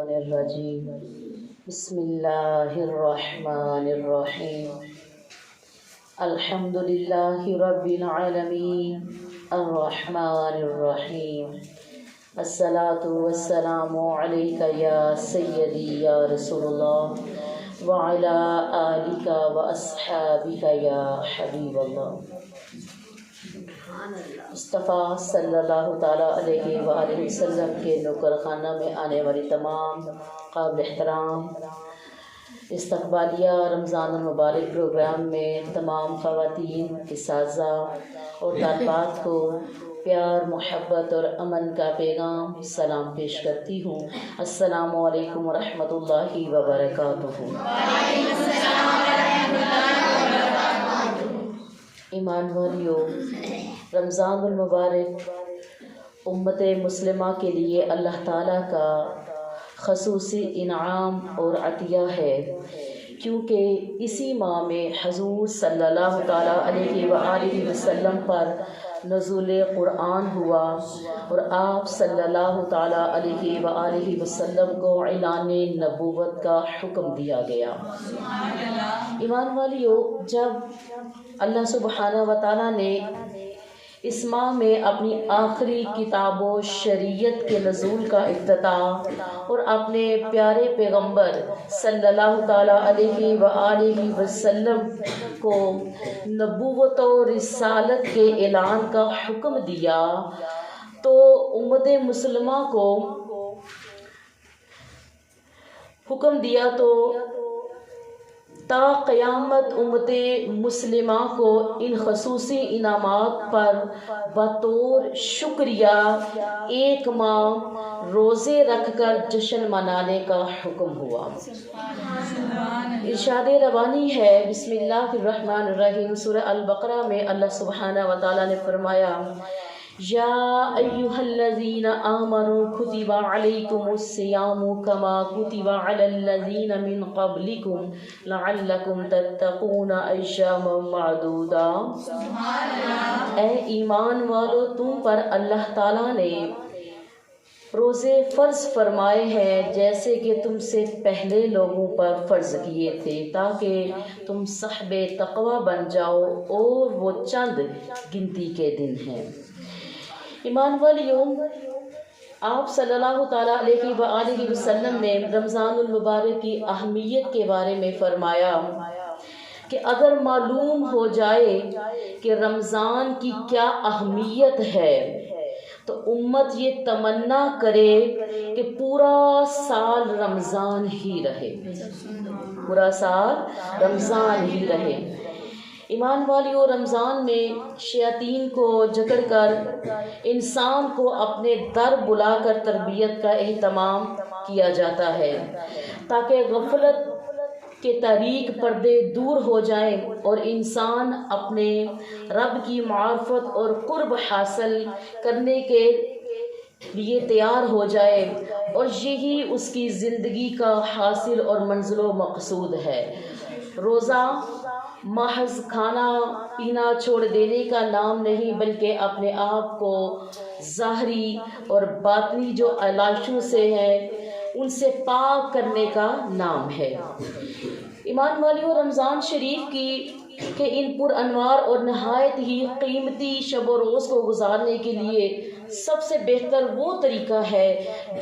الرجیم بسم اللہ الرحمن الرحیم الحمد للہ رب العالمین الرحمن الرحیم الصلاۃ والسلام علیک یا سیدی یا رسول اللہ وعلی آلک واصحابک یا حبیب اللہ۔ مصطفیٰ صلی اللہ تعالیٰ علیہ وآلہ وسلم کے نوکر خانہ میں آنے والی تمام قابل احترام استقبالیہ رمضان المبارک پروگرام میں تمام خواتین، اساتذہ اور طالبات کو پیار، محبت اور امن کا پیغام سلام پیش کرتی ہوں۔ السلام علیکم ورحمۃ اللہ وبرکاتہ۔ ایمان والیو، رمضان المبارک امت مسلمہ کے لیے اللہ تعالیٰ کا خصوصی انعام اور عطیہ ہے، کیونکہ اسی ماہ میں حضور صلی اللہ تعالیٰ علیہ وآلہ وسلم پر نزول قرآن ہوا اور آپ صلی اللہ تعالیٰ علیہ وآلہ وسلم کو اعلان نبوت کا حکم دیا گیا۔ ایمان والیو، جب اللہ سبحانہ و تعالیٰ نے اس ماہ میں اپنی آخری کتاب و شریعت کے نزول کا افتتاح اور اپنے پیارے پیغمبر صلی اللہ تعالیٰ علیہ وآلہ وسلم کو نبوت و رسالت کے اعلان کا حکم دیا تو امت مسلمہ کو حکم دیا تو تا قیامت امت مسلمہ کو ان خصوصی انعامات پر بطور شکریہ ایک ماہ روزے رکھ کر جشن منانے کا حکم ہوا۔ ارشاد ربانی ہے، بسم اللہ الرحمن الرحیم، سورہ البقرہ میں اللہ سبحانہ و تعالیٰ نے فرمایا، یا ایہا الذین آمنوا کتب علیکم الصیام کما کتب علی الذین من قبلکم لعلکم تتقون ایاما معدودا۔ اے ایمان والو، تم پر اللہ تعالیٰ نے روزے فرض فرمائے ہیں جیسے کہ تم سے پہلے لوگوں پر فرض کیے تھے، تاکہ تم صاحب تقوی بن جاؤ، اور وہ چند گنتی کے دن ہیں۔ ایمان والیوں، آپ صلی اللہ تعالیٰ علیہ وآلہ وسلم نے رمضان المبارک کی اہمیت کے بارے میں فرمایا کہ اگر معلوم ہو جائے کہ رمضان کی کیا اہمیت ہے تو امت یہ تمنا کرے کہ پورا سال رمضان ہی رہے، پورا سال رمضان ہی رہے۔ ایمان والیوں، رمضان میں شیاطین کو جکڑ کر انسان کو اپنے در بلا کر تربیت کا اہتمام کیا جاتا ہے، تاکہ غفلت کے تاریک پردے دور ہو جائیں اور انسان اپنے رب کی معرفت اور قرب حاصل کرنے کے لیے تیار ہو جائے، اور یہی اس کی زندگی کا حاصل اور منزل و مقصود ہے۔ روزہ محض کھانا پینا چھوڑ دینے کا نام نہیں، بلکہ اپنے آپ کو ظاہری اور باطنی جو علائشوں سے ہے ان سے پاک کرنے کا نام ہے۔ ایمان والیوں، رمضان شریف کے ان پر انوار اور نہایت ہی قیمتی شب و روز کو گزارنے کے لیے سب سے بہتر وہ طریقہ ہے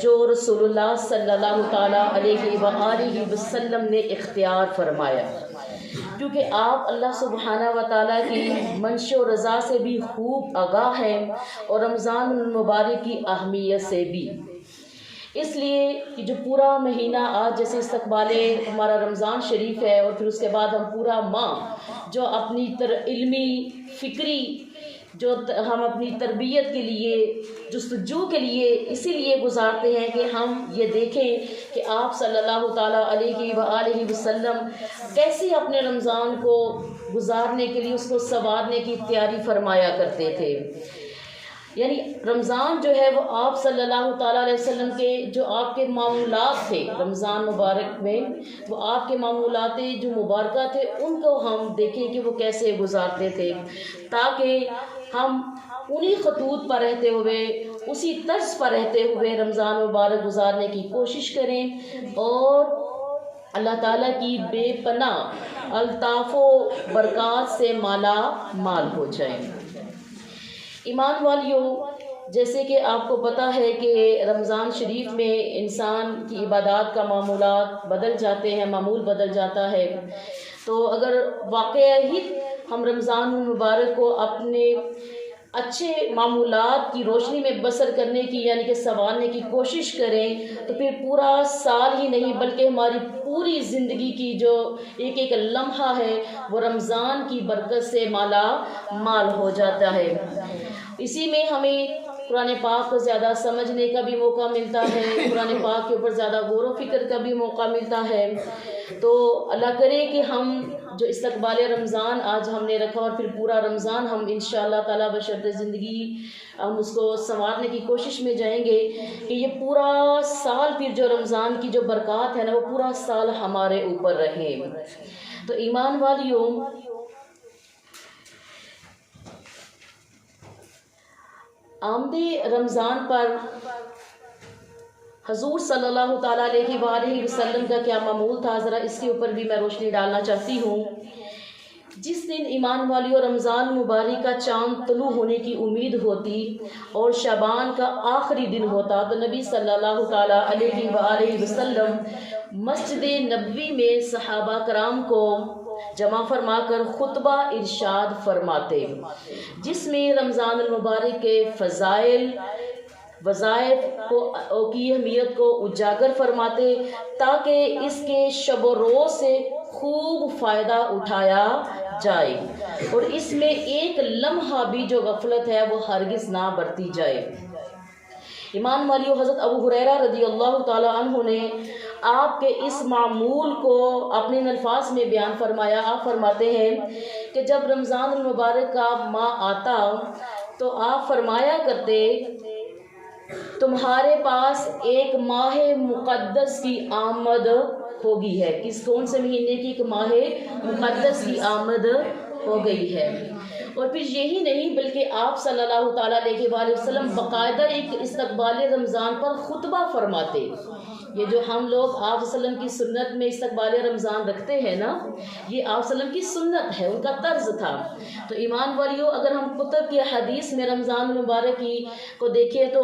جو رسول اللہ صلی اللہ تعالیٰ علیہ وآلہ وسلم نے اختیار فرمایا، کیونکہ آپ اللہ سبحانہ و تعالیٰ کی منش و رضا سے بھی خوب آگاہ ہیں اور رمضان المبارک کی اہمیت سے بھی۔ اس لیے کہ جو پورا مہینہ آج جیسے استقبال ہمارا رمضان شریف ہے، اور پھر اس کے بعد ہم پورا ماہ جو اپنی علمی فکری جو ہم اپنی تربیت کے لیے جستجو کے لیے اسی لیے گزارتے ہیں کہ ہم یہ دیکھیں کہ آپ صلی اللہ تعالیٰ علیہ وآلہ وسلم کیسے اپنے رمضان کو گزارنے کے لیے، اس کو سنوارنے کی تیاری فرمایا کرتے تھے۔ یعنی رمضان جو ہے وہ آپ صلی اللہ تعالیٰ علیہ وسلم کے جو آپ کے معمولات تھے رمضان مبارک میں، وہ آپ کے معمولات جو مبارکہ تھے ان کو ہم دیکھیں کہ وہ کیسے گزارتے تھے، تاکہ ہم انہی خطوط پر رہتے ہوئے اسی طرز پر رہتے ہوئے رمضان مبارک گزارنے کی کوشش کریں اور اللہ تعالیٰ کی بے پناہ الطاف و برکات سے مالا مال ہو جائیں۔ ایمان والیوں، جیسے کہ آپ کو پتہ ہے کہ رمضان شریف میں انسان کی عبادات کا معمولات بدل جاتے ہیں، معمول بدل جاتا ہے۔ تو اگر واقعی ہم رمضان المبارک کو اپنے اچھے معمولات کی روشنی میں بسر کرنے کی یعنی کہ سنوارنے کی کوشش کریں تو پھر پورا سال ہی نہیں بلکہ ہماری پوری زندگی کی جو ایک ایک لمحہ ہے وہ رمضان کی برکت سے مالا مال ہو جاتا ہے۔ اسی میں ہمیں قرآن پاک کو زیادہ سمجھنے کا بھی موقع ملتا ہے، قرآن پاک کے اوپر زیادہ غور و فکر کا بھی موقع ملتا ہے۔ تو اللہ کرے کہ ہم جو استقبال رمضان آج ہم نے رکھا اور پھر پورا رمضان ہم انشاءاللہ تعالیٰ بشرط زندگی ہم اس کو سنوارنے کی کوشش میں جائیں گے کہ یہ پورا سال پھر جو رمضان کی جو برکات ہے نا وہ پورا سال ہمارے اوپر رہے۔ تو ایمان والیوں، آمد رمضان پر حضور صلی اللہ تعالیٰ علیہ وآلہ وسلم کا کیا معمول تھا، ذرا اس کے اوپر بھی میں روشنی ڈالنا چاہتی ہوں۔ جس دن ایمان والیوں رمضان مبارک کا چاند طلوع ہونے کی امید ہوتی اور شعبان کا آخری دن ہوتا تو نبی صلی اللہ تعالیٰ علیہ وآلہ وسلم مسجد نبوی میں صحابہ کرام کو جمع فرما کر خطبہ ارشاد فرماتے، جس میں رمضان المبارک کے فضائل وظائف کی اہمیت کو اجاگر فرماتے تاکہ اس کے شب و روز سے خوب فائدہ اٹھایا جائے اور اس میں ایک لمحہ بھی جو غفلت ہے وہ ہرگز نہ برتی جائے۔ ایمان والیوں، حضرت ابو ہریرہ رضی اللہ تعالیٰ عنہ نے آپ کے اس معمول کو اپنے الفاظ میں بیان فرمایا۔ آپ فرماتے ہیں کہ جب رمضان المبارک کا ماہ آتا تو آپ فرمایا کرتے، تمہارے پاس ایک ماہ مقدس کی آمد ہوگی ہے۔ کون سے مہینے کی؟ ایک ماہ مقدس کی آمد ہو گئی ہے۔ اور پھر یہی نہیں بلکہ آپ صلی اللہ تعالیٰ علیہ وآلہ وسلم باقاعدہ ایک استقبال رمضان پر خطبہ فرماتے۔ یہ جو ہم لوگ آپ صلی اللہ علیہ وسلم کی سنت میں استقبال رمضان رکھتے ہیں نا، یہ آپ صلی اللہ علیہ وسلم کی سنت ہے، ان کا طرز تھا۔ تو ایمان والیوں، اگر ہم کتب کی حدیث میں رمضان المبارک کی کو دیکھیں تو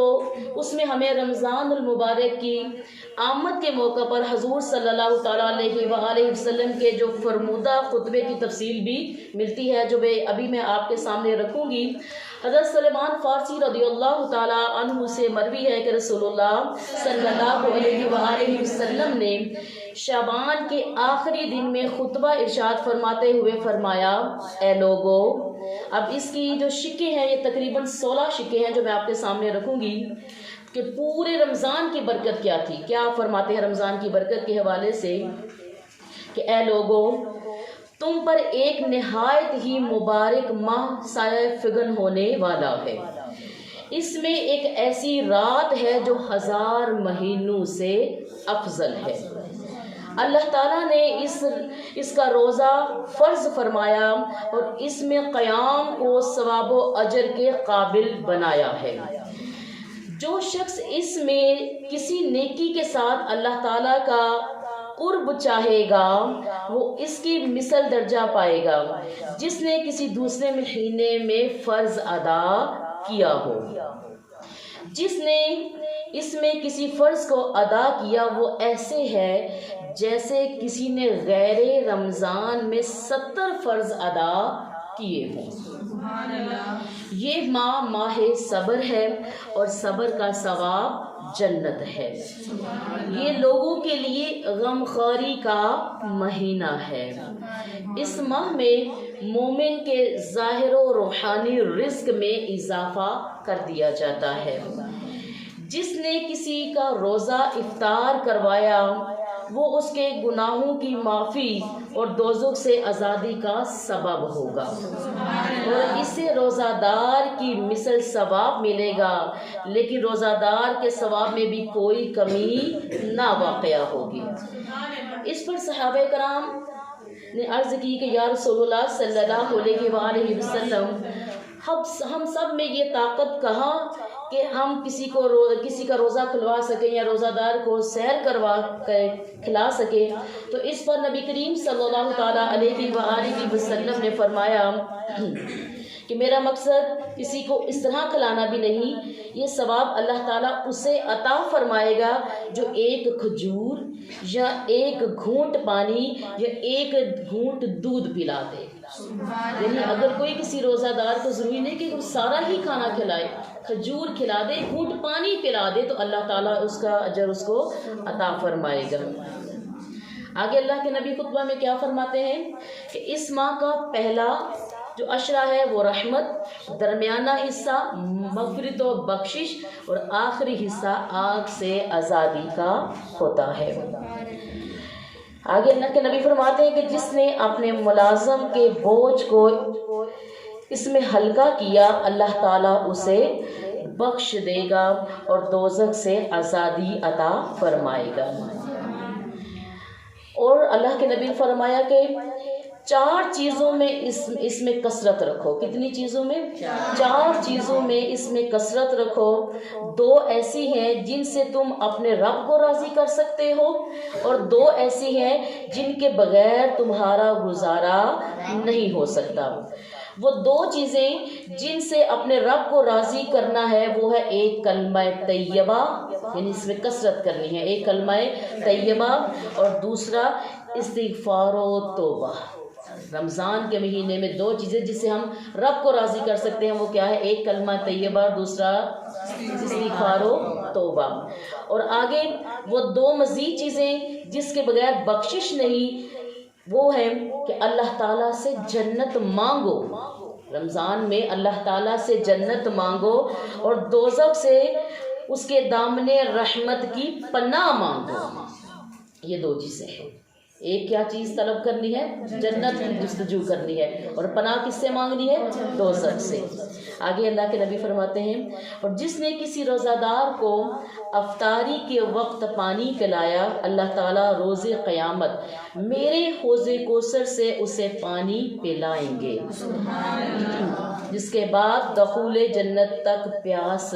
اس میں ہمیں رمضان المبارک کی آمد کے موقع پر حضور صلی اللہ تعالیٰ علیہ وآلہ وسلم کے جو فرمودہ خطبے کی تفصیل بھی ملتی ہے، جو ابھی میں آپ کے سامنے رکھوں گی۔ حضرت سلمان فارسی رضی اللہ تعالیٰ عنہ سے مروی ہے کہ رسول اللہ صلی اللہ علیہ وآلہ وسلم نے شعبان کے آخری دن میں خطبہ ارشاد فرماتے ہوئے فرمایا، اے لوگو، اب اس کی جو شکیں ہیں یہ تقریباً 16 شکیں ہیں جو میں آپ کے سامنے رکھوں گی کہ پورے رمضان کی برکت کیا تھی۔ کیا فرماتے ہیں رمضان کی برکت کے حوالے سے کہ اے لوگو، تم پر ایک نہایت ہی مبارک ماہ سایہ فگن ہونے والا ہے۔ اس میں ایک ایسی رات ہے جو 1000 مہینوں سے افضل ہے۔ اللہ تعالیٰ نے اس کا روزہ فرض فرمایا اور اس میں قیام کو ثواب و اجر کے قابل بنایا ہے۔ جو شخص اس میں کسی نیکی کے ساتھ اللہ تعالیٰ کا قرب چاہے گا وہ اس کی مثل درجہ پائے گا جس نے کسی دوسرے مہینے میں فرض ادا کیا ہو۔ جس نے اس میں کسی فرض کو ادا کیا وہ ایسے ہے جیسے کسی نے غیر رمضان میں 70 فرض ادا کیے ہوں۔ یہ ماہ صبر ہے اور صبر کا ثواب جنت ہے۔ یہ لوگوں کے لیے غمخواری کا مہینہ ہے۔ اس ماہ میں مومن کے ظاہر و روحانی رزق میں اضافہ کر دیا جاتا ہے۔ جس نے کسی کا روزہ افطار کروایا وہ اس کے گناہوں کی معافی اور دوزخ سے آزادی کا سبب ہوگا اور اسے روزہ دار کی مثل ثواب ملے گا، لیکن روزہ دار کے ثواب میں بھی کوئی کمی نہ واقع ہوگی۔ اس پر صحابہ کرام نے عرض کی کہ یا رسول اللہ صلی اللہ علیہ وآلہ وسلم، ہم سب میں یہ طاقت کہاں کہ ہم کسی کا روزہ کھلوا سکیں یا روزہ دار کو سحر کروا کر کھلا سکیں، تو اس پر نبی کریم صلی اللہ تعالیٰ علیہ وآلہ وسلم نے فرمایا کہ میرا مقصد کسی کو اس طرح کھلانا بھی نہیں، یہ ثواب اللہ تعالیٰ اسے عطا فرمائے گا جو ایک کھجور یا ایک گھونٹ پانی یا ایک گھونٹ دودھ پلا دے۔ یعنی اگر کوئی کسی روزہ دار کو ضروری نہیں کہ سارا ہی کھانا کھلائے، کھجور کھلا دے، گھونٹ پانی پلا دے، تو اللہ تعالیٰ اس کا اجر اس کو عطا فرمائے گا۔ آگے اللہ کے نبی خطبہ میں کیا فرماتے ہیں کہ اس ماہ کا پہلا جو عشرہ ہے وہ رحمت، درمیانہ حصہ مغفرت و بخشش، اور آخری حصہ آگ سے آزادی کا ہوتا ہے۔ آگے اللہ کے نبی فرماتے ہیں کہ جس نے اپنے ملازم کے بوجھ کو اس میں ہلکا کیا، اللہ تعالیٰ اسے بخش دے گا اور دوزخ سے آزادی عطا فرمائے گا۔ اور اللہ کے نبی نے فرمایا کہ 4 چیزوں میں اس میں کثرت رکھو۔ کتنی چیزوں میں؟ 4 چیزوں میں اس میں کثرت رکھو۔ 2 ایسی ہیں جن سے تم اپنے رب کو راضی کر سکتے ہو، اور 2 ایسی ہیں جن کے بغیر تمہارا گزارا نہیں ہو سکتا۔ وہ 2 چیزیں جن سے اپنے رب کو راضی کرنا ہے وہ ہے ایک کلمہ طیبہ، یعنی اس میں کثرت کرنی ہے، ایک کلمہ طیبہ، اور دوسرا استغفار و توبہ۔ رمضان کے مہینے میں 2 چیزیں جس سے ہم رب کو راضی کر سکتے ہیں وہ کیا ہے؟ ایک کلمہ طیبہ، دوسرا استغفار و توبہ۔ اور آگے وہ 2 مزید چیزیں جس کے بغیر بخشش نہیں، وہ ہے کہ اللہ تعالیٰ سے جنت مانگو۔ رمضان میں اللہ تعالیٰ سے جنت مانگو، اور دوزخ سے اس کے دامن رحمت کی پناہ مانگو۔ یہ 2 چیزیں ہیں۔ ایک کیا چیز طلب کرنی ہے؟ جنت کی جستجو کرنی ہے، اور پناہ کس سے مانگنی ہے؟ دوزخ سے۔ آگے اللہ کے نبی فرماتے ہیں اور جس نے کسی روزہ دار کو افطاری کے وقت پانی پلایا، اللہ تعالیٰ روز قیامت میرے حوض کوثر سے اسے پانی پلائیں گے، جس کے بعد دخول جنت تک پیاس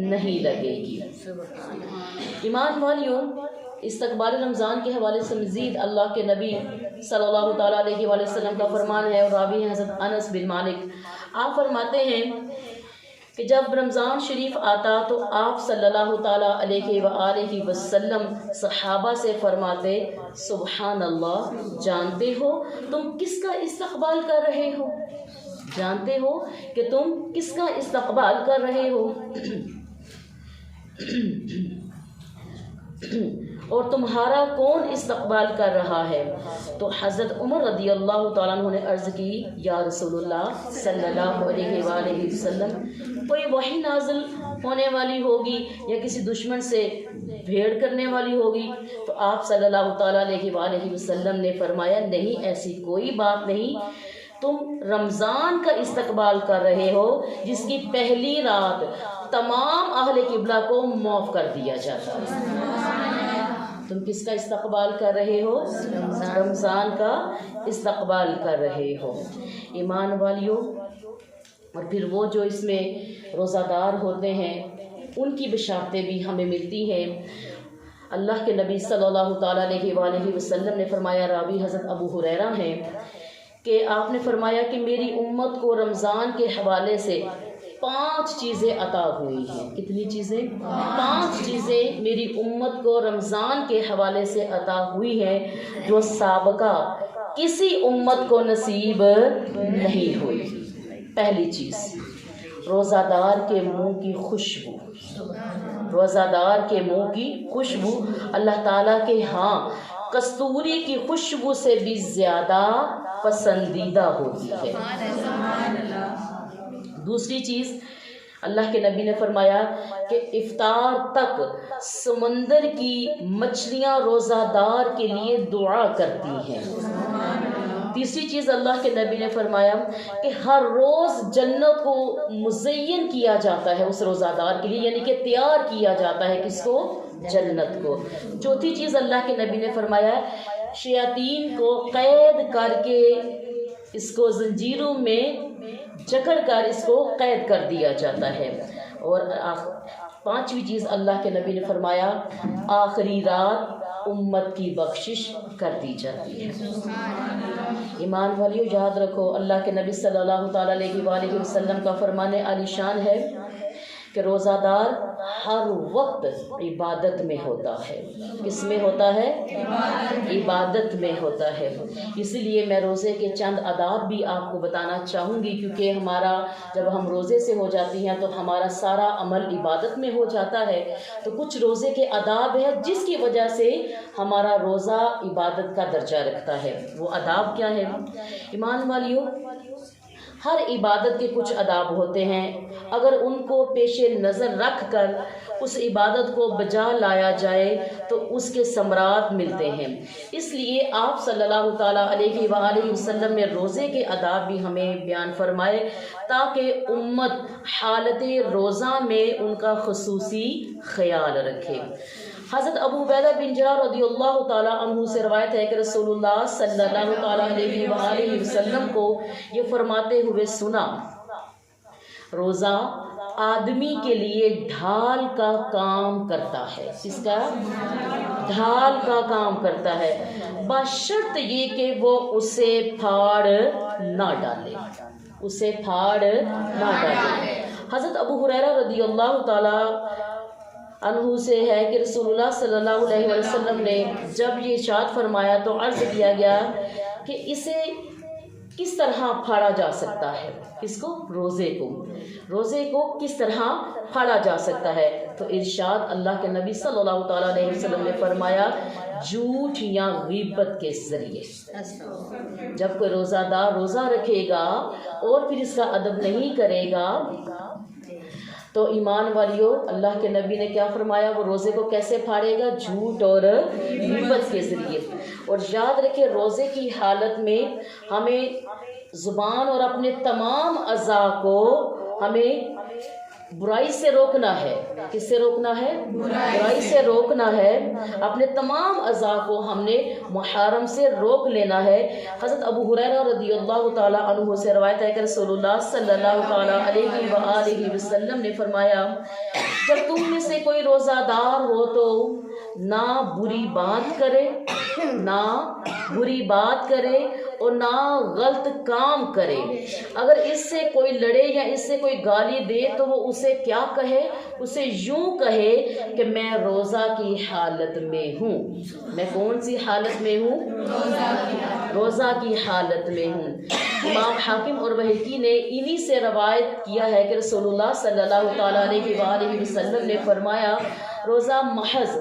نہیں لگے گی۔ ایمان والیوں، استقبال رمضان کے حوالے سے مزید اللہ کے نبی صلی اللہ تعالیٰ علیہ وآلہ وسلم کا فرمان ہے، اور راوی ہیں حضرت انس بن مالک۔ آپ فرماتے ہیں کہ جب رمضان شریف آتا تو آپ صلی اللہ تعالیٰ علیہ وآلہ وسلم صحابہ سے فرماتے، سبحان اللہ، جانتے ہو تم کس کا استقبال کر رہے ہو؟ جانتے ہو کہ تم کس کا استقبال کر رہے ہو؟ اور تمہارا کون استقبال کر رہا ہے؟ تو حضرت عمر رضی اللہ تعالیٰ عنہ نے عرض کی، یا رسول اللہ صلی اللہ علیہ وآلہ وسلم، کوئی وحی نازل ہونے والی ہوگی یا کسی دشمن سے بھیڑ کرنے والی ہوگی؟ تو آپ صلی اللہ تعالیٰ علیہ وآلہ وسلم نے فرمایا، نہیں، ایسی کوئی بات نہیں، تم رمضان کا استقبال کر رہے ہو جس کی پہلی رات تمام اہل قبلہ کو معاف کر دیا جاتا ہے۔ تم کس کا استقبال کر رہے ہو؟ رمضان کا استقبال کر رہے ہو۔ ایمان والیوں، اور پھر وہ جو اس میں روزہ دار ہوتے ہیں ان کی بشارتیں بھی ہمیں ملتی ہیں۔ اللہ کے نبی صلی اللہ تعالیٰ علیہ وآلہ وسلم نے فرمایا، راوی حضرت ابو ہریرہ ہیں، کہ آپ نے فرمایا کہ میری امت کو رمضان کے حوالے سے 5 چیزیں عطا ہوئی ہیں۔ کتنی چیزیں؟ 5 چیزیں میری امت کو رمضان کے حوالے سے عطا ہوئی ہیں جو سابقہ کسی امت کو نصیب نہیں ہوئی۔ پہلی چیز، روزہ دار کے منہ کی خوشبو۔ روزہ دار کے منہ کی خوشبو اللہ تعالیٰ کے ہاں کستوری کی خوشبو سے بھی زیادہ پسندیدہ ہوتی ہے۔ دوسری چیز، اللہ کے نبی نے فرمایا کہ افطار تک سمندر کی مچھلیاں روزہ دار کے لیے دعا کرتی ہیں۔ تیسری چیز اللہ کے نبی نے فرمایا کہ ہر روز جنت کو مزین کیا جاتا ہے اس روزہ دار کے لیے، یعنی کہ تیار کیا جاتا ہے کس کو؟ جنت کو۔ چوتھی چیز اللہ کے نبی نے فرمایا، شیاطین کو قید کر کے اس کو زنجیروں میں جکڑ کر اس کو قید کر دیا جاتا ہے۔ اور پانچویں چیز اللہ کے نبی نے فرمایا آخری رات امت کی بخشش کر دی جاتی ہے۔ ایمان والیو یاد رکھو اللہ کے نبی صلی اللہ تعالیٰ علیہ وسلم کا فرمان عالی شان ہے کہ روزہ دار ہر وقت عبادت میں ہوتا ہے۔ کس میں ہوتا ہے؟ عبادت میں ہوتا ہے۔ اسی لیے میں روزے کے چند آداب بھی آپ کو بتانا چاہوں گی، کیونکہ جب ہم روزے سے ہو جاتی ہیں تو ہمارا سارا عمل عبادت میں ہو جاتا ہے۔ تو کچھ روزے کے آداب ہیں جس کی وجہ سے ہمارا روزہ عبادت کا درجہ رکھتا ہے۔ وہ آداب کیا ہے؟ ایمان والیو، ہر عبادت کے کچھ آداب ہوتے ہیں، اگر ان کو پیش نظر رکھ کر اس عبادت کو بجا لایا جائے تو اس کے ثمرات ملتے ہیں۔ اس لیے آپ صلی اللہ تعالیٰ علیہ وآلہ وسلم نے روزے کے آداب بھی ہمیں بیان فرمائے تاکہ امت حالت روزہ میں ان کا خصوصی خیال رکھے۔ حضرت ابو عبیدہ بن جراح رضی اللہ تعالیٰ عنہ سے روایت ہے کہ رسول اللہ صلی اللہ تعالیٰ علیہ وآلہ وسلم کو یہ فرماتے ہوئے سنا، روزہ آدمی کے لیے ڈھال کا کام کرتا ہے۔ کس کا؟ ڈھال کا کام کرتا ہے، بشرط یہ کہ وہ اسے پھاڑ نہ ڈالے، اسے پھاڑ نہ ڈالے۔ حضرت ابو ہریرہ رضی اللہ تعالیٰ عنہ سے ہے کہ رسول اللہ صلی اللہ علیہ وسلم نے جب یہ ارشاد فرمایا تو عرض کیا گیا کہ اسے کس طرح پھاڑا جا سکتا ہے؟ کس کو؟ روزے کو۔ روزے کو کس طرح پھاڑا جا سکتا ہے؟ تو ارشاد اللہ کے نبی صلی اللہ تعالیٰ علیہ وسلم نے فرمایا جھوٹ یا غیبت کے ذریعے۔ جب کوئی روزہ دار روزہ رکھے گا اور پھر اس کا ادب نہیں کرے گا تو ایمان والیو اللہ کے نبی نے کیا فرمایا؟ وہ روزے کو کیسے پھاڑے گا؟ جھوٹ اور غیبت کے ذریعے۔ اور یاد رکھے روزے کی حالت میں ہمیں زبان اور اپنے تمام اعضاء کو ہمیں برائی سے روکنا ہے۔ کس سے روکنا ہے؟ برائی سے روکنا ہے۔ اپنے تمام اعضاء کو ہم نے محرم سے روک لینا ہے۔ حضرت ابو ہریرہ رضی اللہ تعالیٰ عنہ سے روایت ہے کہ رسول اللہ صلی اللہ تعالیٰ علیہ وآلہ وسلم نے فرمایا جب تم میں سے کوئی روزہ دار ہو تو نہ بری بات کرے، نہ بری بات کرے اور نہ غلط کام کرے۔ اگر اس سے کوئی لڑے یا اس سے کوئی گالی دے تو وہ اسے کیا کہے؟ اسے یوں کہے کہ میں روزہ کی حالت میں ہوں۔ میں کون سی حالت میں ہوں؟ روزہ کی حالت میں ہوں۔ امام حاکم اور بہقی نے انہی سے روایت کیا ہے کہ رسول اللہ صلی اللہ تعالیٰ علیہ وآلہ وسلم نے فرمایا روزہ محض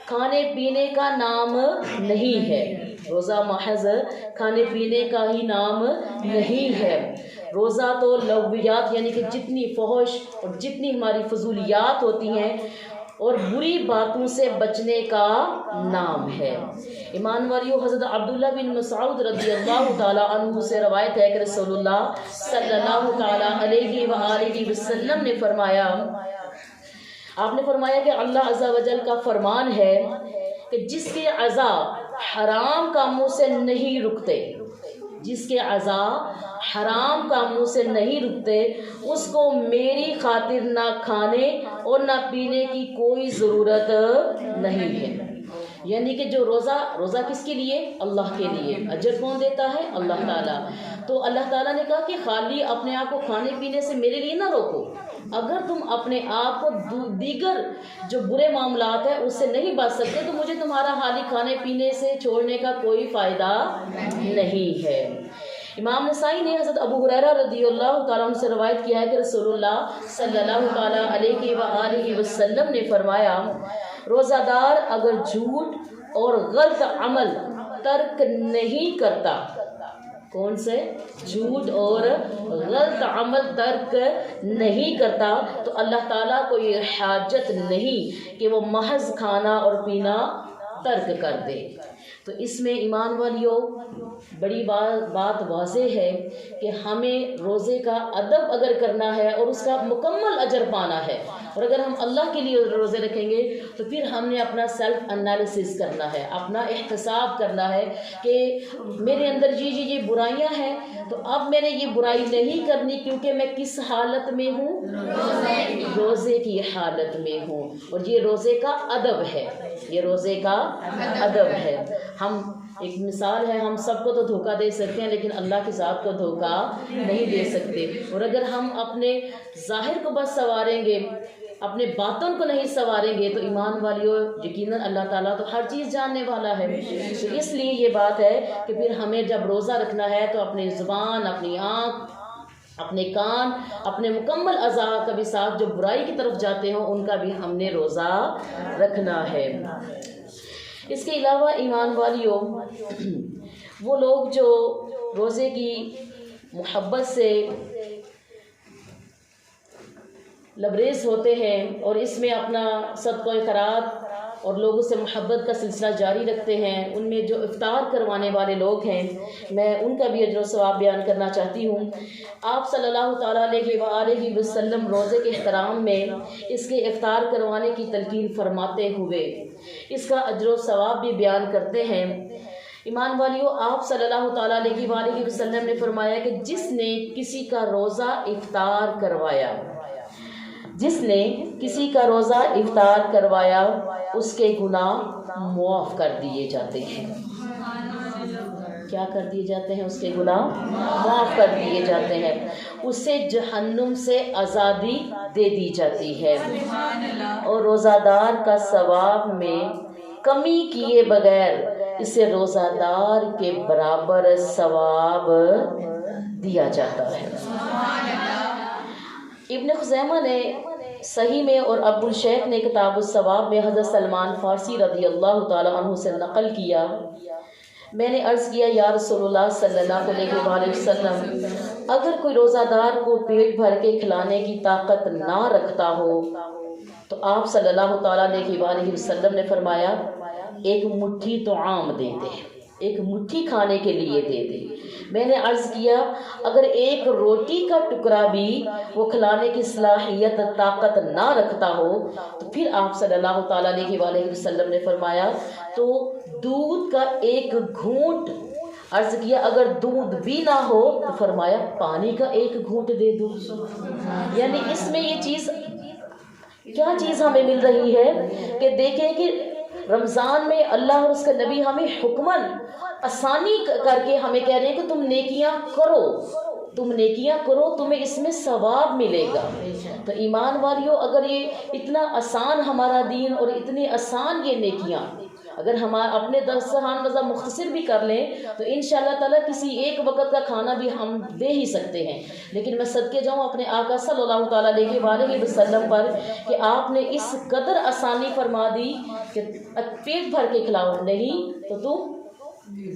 کھانے پینے کا نام نہیں ہے، روزہ محض کھانے پینے کا ہی نام نہیں ہے۔ روزہ تو لغویات یعنی کہ جتنی فحش اور جتنی ہماری فضولیات ہوتی ہیں اور بری باتوں سے بچنے کا نام ہے۔ ایمان والیو حضرت عبداللہ بن مسعود رضی اللہ تعالیٰ عنہ سے روایت ہے کہ رسول اللہ صلی اللہ تعالیٰ علیہ وآلہ وسلم نے فرمایا، آپ نے فرمایا کہ اللہ عز و جل کا فرمان ہے کہ جس کے اعضاء حرام کاموں سے نہیں رکتے، جس کے اعضاء حرام کاموں سے نہیں رکتے اس کو میری خاطر نہ کھانے اور نہ پینے کی کوئی ضرورت نہیں ہے۔ یعنی کہ جو روزہ کس کے لیے؟ اللہ کے لیے۔ اجر کون دیتا ہے؟ اللہ تعالیٰ۔ تو اللہ تعالیٰ نے کہا کہ خالی اپنے آپ کو کھانے پینے سے میرے لیے نہ روکو، اگر تم اپنے آپ کو دیگر جو برے معاملات ہیں اس سے نہیں بچ سکتے تو مجھے تمہارا خالی کھانے پینے سے چھوڑنے کا کوئی فائدہ نہیں ہے۔ امام نسائی نے حضرت ابو ہریرہ رضی اللہ تعالیٰ عنہ سے روایت کیا ہے کہ رسول اللہ صلی اللہ تعالیٰ علیہ وآلہ وسلم نے فرمایا روزہ دار اگر جھوٹ اور غلط عمل ترک نہیں کرتا، کون سے؟ جھوٹ اور غلط عمل ترک نہیں کرتا تو اللہ تعالیٰ کو یہ حاجت نہیں کہ وہ محض کھانا اور پینا ترک کر دے۔ تو اس میں ایمان والیوں بڑی بات واضح ہے کہ ہمیں روزے کا ادب اگر کرنا ہے اور اس کا مکمل اجر پانا ہے، اور اگر ہم اللہ کے لیے روزے رکھیں گے تو پھر ہم نے اپنا سیلف انالیسس کرنا ہے، اپنا احتساب کرنا ہے کہ میرے اندر یہ برائیاں ہیں، تو اب میں نے یہ برائی نہیں کرنی کیونکہ میں کس حالت میں ہوں؟ روزے کی حالت میں ہوں، اور یہ روزے کا ادب ہے، یہ روزے کا ادب ہے۔ ہم ایک مثال ہے، ہم سب کو تو دھوکہ دے سکتے ہیں لیکن اللہ کی ذات کو دھوکہ نہیں دے سکتے، اور اگر ہم اپنے ظاہر کو بس سنواریں گے، اپنے باطن کو نہیں سنواریں گے، تو ایمان والیوں یقیناً اللہ تعالیٰ تو ہر چیز جاننے والا ہے۔ تو اس لیے یہ بات ہے کہ پھر ہمیں جب روزہ رکھنا ہے تو اپنی زبان، اپنی آنکھ، اپنے کان، اپنے مکمل اعضاء کا بھی ساتھ جو برائی کی طرف جاتے ہوں ان کا بھی ہم نے روزہ رکھنا ہے۔ اس کے علاوہ ایمان والیوں، وہ لوگ جو روزے کی محبت سے لبریز ہوتے ہیں اور اس میں اپنا صدقہ خیرات اور لوگوں سے محبت کا سلسلہ جاری رکھتے ہیں، ان میں جو افطار کروانے والے لوگ ہیں، میں ان کا بھی اجر و ثواب بیان کرنا چاہتی ہوں۔ آپ صلی اللہ تعالیٰ علیہ وآلہ وسلم روزے کے احترام میں اس کے افطار کروانے کی تلقین فرماتے ہوئے اس کا اجر و ثواب بھی بیان کرتے ہیں۔ ایمان والیوں، آپ صلی اللہ تعالیٰ علیہ وآلہ وسلم نے فرمایا کہ جس نے کسی کا روزہ افطار کروایا، جس نے کسی کا روزہ افطار کروایا، اس کے گناہ معاف کر دیے جاتے ہیں۔ کیا کر دیے جاتے ہیں؟ اس کے گناہ معاف کر دیے جاتے ہیں، اسے جہنم سے آزادی دے دی جاتی ہے، اور روزہ دار کا ثواب میں کمی کیے بغیر اسے روزہ دار کے برابر ثواب دیا جاتا ہے۔ ابن خزیمہ نے صحیح میں اور ابو الشیخ نے کتاب الثواب میں حضرت سلمان فارسی رضی اللہ تعالیٰ عنہ سے نقل کیا، میں نے عرض کیا یا رسول اللہ صلی اللہ علیہ وآلہ وسلم، اگر کوئی روزہ دار کو پیٹ بھر کے کھلانے کی طاقت نہ رکھتا ہو تو آپ صلی اللہ تعالیٰ علیہ وآلہ وسلم نے فرمایا ایک مٹھی طعام دے دے، ایک مٹھی کھانے کے لیے دے دے۔ میں نے عرض کیا اگر ایک روٹی کا ٹکڑا بھی وہ کھلانے کی صلاحیت طاقت نہ رکھتا ہو تو پھر آپ صلی اللہ تعالیٰ علیہ وآلہ وسلم نے فرمایا تو دودھ کا ایک گھونٹ، عرض کیا اگر دودھ بھی نہ ہو تو فرمایا پانی کا ایک گھونٹ دے دو۔ یعنی اس میں یہ چیز، کیا چیز ہمیں مل رہی ہے کہ دیکھیں کہ رمضان میں اللہ اور اس کا نبی ہمیں حکماً آسانی کر کے ہمیں کہہ رہے ہیں کہ تم نیکیاں کرو، تم نیکیاں کرو، تمہیں اس میں ثواب ملے گا۔ تو ایمان والیوں، اگر یہ اتنا آسان ہمارا دین اور اتنی آسان یہ نیکیاں اگر ہم اپنے دسترخوان وضع مختصر بھی کر لیں تو انشاءاللہ تعالیٰ کسی ایک وقت کا کھانا بھی ہم دے ہی سکتے ہیں، لیکن میں صدقے جاؤں اپنے آقا صلی اللہ تعالیٰ علیہ وآلہ وسلم پر کہ آپ نے اس قدر آسانی فرما دی کہ پیٹ بھر کے کھلاؤ، نہیں تو تم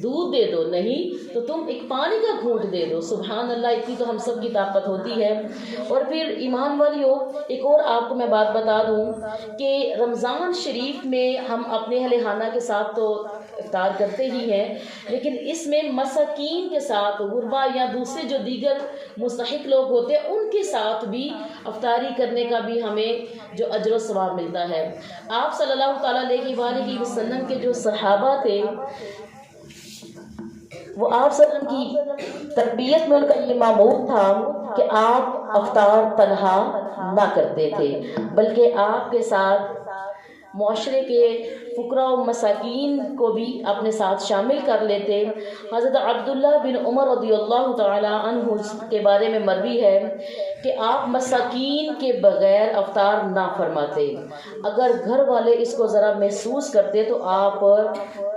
دودھ دے دو، نہیں تو تم ایک پانی کا گھونٹ دے دو۔ سبحان اللہ، اتنی تو ہم سب کی طاقت ہوتی ہے۔ اور پھر ایمان والیوں، ایک اور آپ کو میں بات بتا دوں کہ رمضان شریف میں ہم اپنے اہل خانہ کے ساتھ تو افطار کرتے ہی ہیں، لیکن اس میں مساکین کے ساتھ، غربا یا دوسرے جو دیگر مستحق لوگ ہوتے ہیں ان کے ساتھ بھی افطاری کرنے کا بھی ہمیں جو اجر و ثواب ملتا ہے۔ آپ صلی اللہ تعالیٰ علیہ وآلہ وسلم کے جو صحابہ تھے وہ آپ صلی اللہ علیہ وسلم کی تربیت میں ان کا یہ معمول تھا کہ آپ افطار تنہا نہ کرتے تھے، بلکہ آپ کے ساتھ معاشرے کے فقراء و مساکین کو بھی اپنے ساتھ شامل کر لیتے۔ حضرت عبداللہ بن عمر رضی اللہ تعالیٰ عنہ کے بارے میں مروی ہے کہ آپ مساکین کے بغیر افطار نہ فرماتے، اگر گھر والے اس کو ذرا محسوس کرتے تو آپ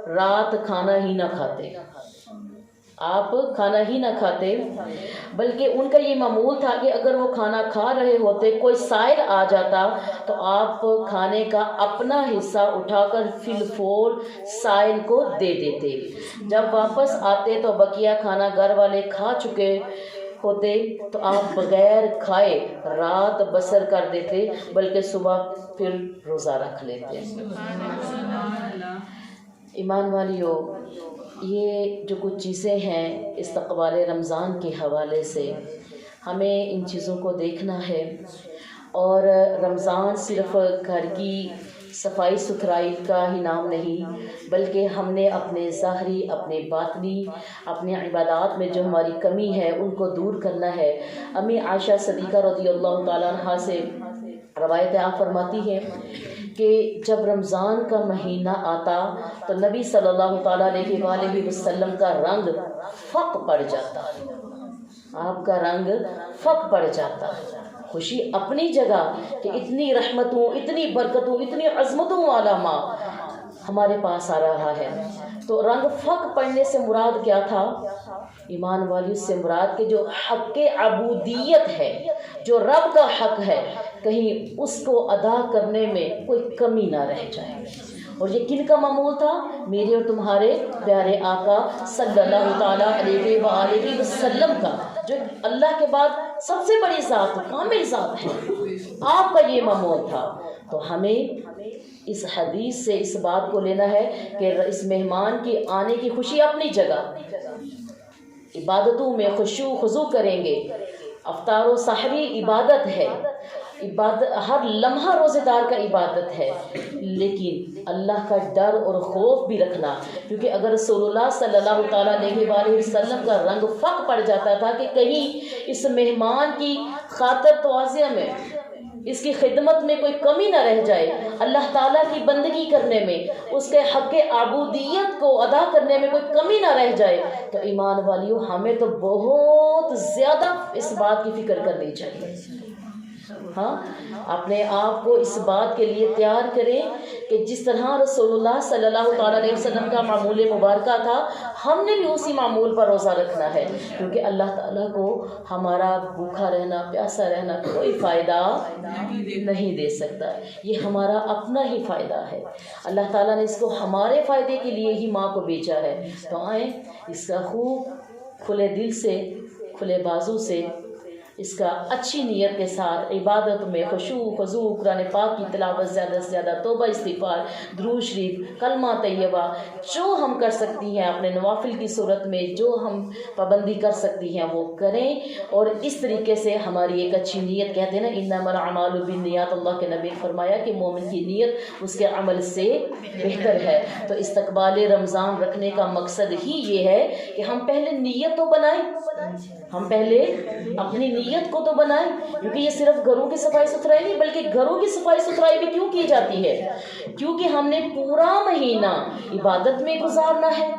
رات کھانا ہی نہ کھاتے، آپ کھانا ہی نہ کھاتے، بلکہ ان کا یہ معمول تھا کہ اگر وہ کھانا کھا رہے ہوتے کوئی سائل آ جاتا تو آپ کھانے کا اپنا حصہ اٹھا کر فی الفور سائل کو دے دیتے۔ جب واپس آتے تو بقیہ کھانا گھر والے کھا چکے ہوتے تو آپ بغیر کھائے رات بسر کر دیتے، بلکہ صبح پھر روزہ رکھ لیتے۔ ایمان والیوں، یہ جو کچھ چیزیں ہیں استقبال رمضان کے حوالے سے ہمیں ان چیزوں کو دیکھنا ہے، اور رمضان صرف گھر کی صفائی ستھرائی کا ہی نام نہیں، بلکہ ہم نے اپنے ظاہری، اپنے باطنی، اپنے عبادات میں جو ہماری کمی ہے ان کو دور کرنا ہے۔ امی عائشہ صدیقہ رضی اللہ تعالیٰ عنہ سے روایت آپ فرماتی ہیں کہ جب رمضان کا مہینہ آتا تو نبی صلی اللہ تعالیٰ علیہ وآلہ وسلم کا رنگ فق پڑ جاتا، آپ کا رنگ فق پڑ جاتا۔ خوشی اپنی جگہ کہ اتنی رحمتوں، اتنی برکتوں، اتنی عظمتوں والا ماں ہمارے پاس آ رہا ہے۔ تو رنگ فق پڑنے سے مراد کیا تھا؟ ایمان والی سے مراد کہ جو حق عبودیت ہے، جو رب کا حق ہے، کہیں اس کو ادا کرنے میں کوئی کمی نہ رہ جائے۔ اور یہ کن کا معمول تھا؟ میرے اور تمہارے پیارے آقا صلی اللہ تعالیٰ علیہ وآلہ وسلم کا، جو اللہ کے بعد سب سے بڑی ذات، کامل ذات ہے، آپ کا یہ معمول تھا۔ تو ہمیں اس حدیث سے اس بات کو لینا ہے کہ اس مہمان کی آنے کی خوشی اپنی جگہ، عبادتوں میں خشوع خضوع کریں گے، افطار و سحری عبادت ہے، ہر لمحہ روزے دار کا عبادت ہے، لیکن اللہ کا ڈر اور خوف بھی رکھنا، کیونکہ اگر رسول اللہ صلی اللہ تعالیٰ علیہ وآلہ وسلم کا رنگ فق پڑ جاتا تھا کہ کہیں اس مہمان کی خاطر توازیہ میں، اس کی خدمت میں کوئی کمی نہ رہ جائے، اللہ تعالیٰ کی بندگی کرنے میں، اس کے حق عبودیت کو ادا کرنے میں کوئی کمی نہ رہ جائے، تو ایمان والیوں ہمیں تو بہت زیادہ اس بات کی فکر کرنی چاہیے۔ ہاں، اپنے آپ کو اس بات کے لیے تیار کریں کہ جس طرح رسول اللہ صلی اللہ تعالیٰ علیہ وسلم کا معمول مبارکہ تھا، ہم نے بھی اسی معمول پر روزہ رکھنا ہے، کیونکہ اللہ تعالیٰ کو ہمارا بھوکا رہنا، پیاسا رہنا کوئی فائدہ نہیں دے سکتا، یہ ہمارا اپنا ہی فائدہ ہے۔ اللہ تعالیٰ نے اس کو ہمارے فائدے کے لیے ہی ماں کو بھیجا ہے۔ تو آئیں اس کا خوب کھلے دل سے، کھلے بازو سے، اس کا اچھی نیت کے ساتھ عبادت میں خشوع خضوع، قرآن پاک کی تلاوت، زیادہ سے زیادہ توبہ استغفار، درود شریف، کلمہ طیبہ، جو ہم کر سکتی ہیں اپنے نوافل کی صورت میں، جو ہم پابندی کر سکتی ہیں وہ کریں، اور اس طریقے سے ہماری ایک اچھی نیت، کہتے ہیں نا انما الاعمال بالنیات، اللہ کے نبی نے فرمایا کہ مومن کی نیت اس کے عمل سے بہتر ہے۔ تو استقبال رمضان رکھنے کا مقصد ہی یہ ہے کہ ہم پہلے نیت تو بنائیں، ہم پہلے اپنی نیت کو تو بنائیں، کیونکہ یہ صرف گھروں کی صفائی ستھرائی نہیں، بلکہ گھروں کی صفائی ستھرائی بھی کیوں کی جاتی ہے؟ کیونکہ ہم نے پورا مہینہ عبادت میں گزارنا ہے،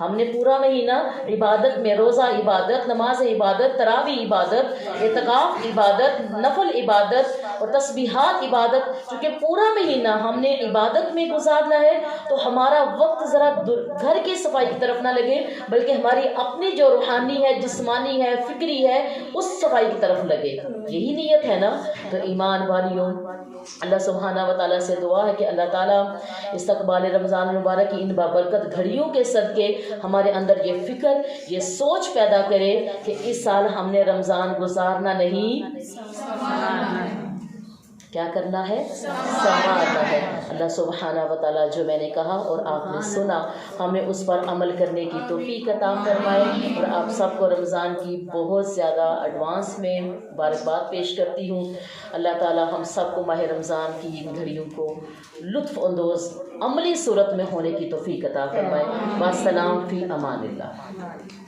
ہم نے پورا مہینہ عبادت میں، روزہ عبادت، نماز عبادت، تراویح عبادت، اعتکاف عبادت، نفل عبادت اور تسبیحات عبادت، چونکہ پورا مہینہ ہم نے عبادت میں گزارنا ہے، تو ہمارا وقت ذرا گھر کی صفائی کی طرف نہ لگے، بلکہ ہماری اپنی جو روحانی ہے، جسمانی ہے، فکری ہے، اس صفائی کی طرف لگے۔ یہی نیت ہے نا؟ تو ایمان والیوں، اللہ سبحانہ و تعالیٰ سے دعا ہے کہ اللہ تعالیٰ استقبال رمضان المبارک کی ان بابرکت گھڑیوں کے صدقے ہمارے اندر یہ فکر، یہ سوچ پیدا کرے کہ اس سال ہم نے رمضان گزارنا نہیں، کیا کرنا ہے؟ سنوارنا ہے۔ اللہ سبحانہ و تعالیٰ جو میں نے کہا اور آپ نے سنا، ہمیں اس پر عمل کرنے کی توفیق عطا فرمائے، اور آپ سب کو رمضان کی بہت زیادہ ایڈوانس میں مبارکباد پیش کرتی ہوں۔ اللہ تعالیٰ ہم سب کو ماہ رمضان کی ان گھڑیوں کو لطف اندوز عملی صورت میں ہونے کی توفیق عطا فرمائے۔ والسلام فی امان اللہ۔